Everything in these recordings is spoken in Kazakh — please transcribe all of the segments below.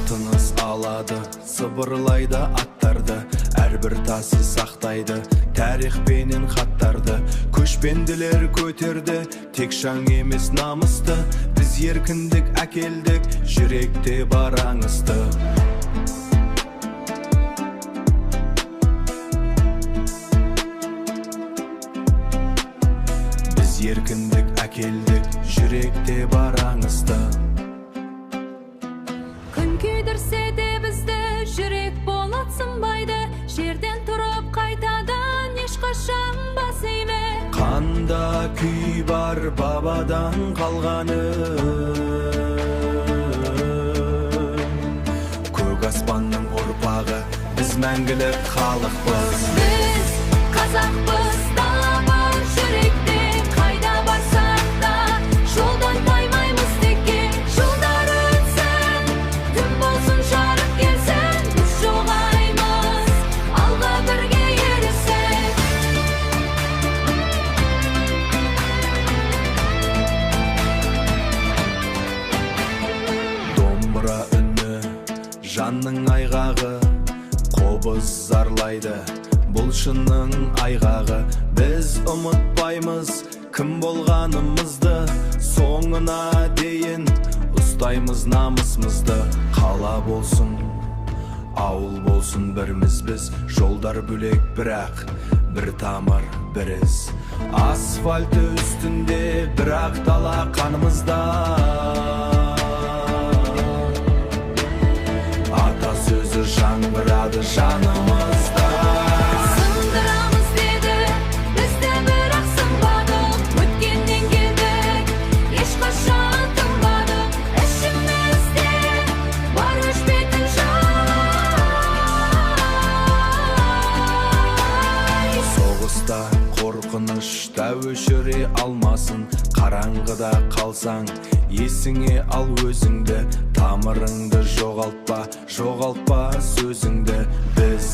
тыныс алады, сыбырлайды аттарды, әрбір тасы сақтайды тарихпенен хаттарды. Көшпенділер көтерді, тек шаң емес намысты, біз еркіндік әкелдік, жүректе бар аңысты. Біз еркіндік әкелдік, жүректе бар аңысты. Күн күйдірсе де бізді, жүрек болат сынбайды, жерден тұрып қайтадан ешқашан бас име. Қанда күй бар бабадан қалғаны, көк аспанның ұрпағы, біз мәңгілік халықпыз. Біз қазақпыз, дала бар жүректе, қайда барсақ та жолдан таймаймыз текке. Жылдар өтсін, түн болсын, жарық келсін, біз жоғаймыз, алға бірге ерісіп. Домбыра үні, жанның айғағы, қобыз зарлайды, бұл шынның айғағы. Біз ұмытпаймыз кім болғанымызды, соңына дейін ұстаймыз намысымызды. Қала болсын, ауыл болсын, біріміз біз, жолдар бөлек бірақ бір тамыр, бір із. Асфальты үстінде бірақ дала қанымызда, ата сөзі жаңғырады жанымызда. Сындырамыз деді, бізді бірақ сынбадық, өткеннен келдік, ешқашан тынбадық. Ішімізде бар өшпейтін жай. Соғыста қорқынышта өшіре алмасын, қараңғыда қалсаң есіңе ал өзіңді. Тамырыңды жоғалтпа, жоғалтпа сөзіңді. Біз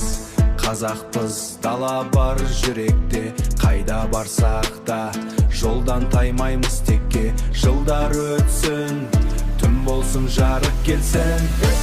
қазақпыз, дала бар жүректе, қайда барсақ та жолдан таймаймыз текке. Жылдар өтсін, түн болсын, жарық келсін, Біз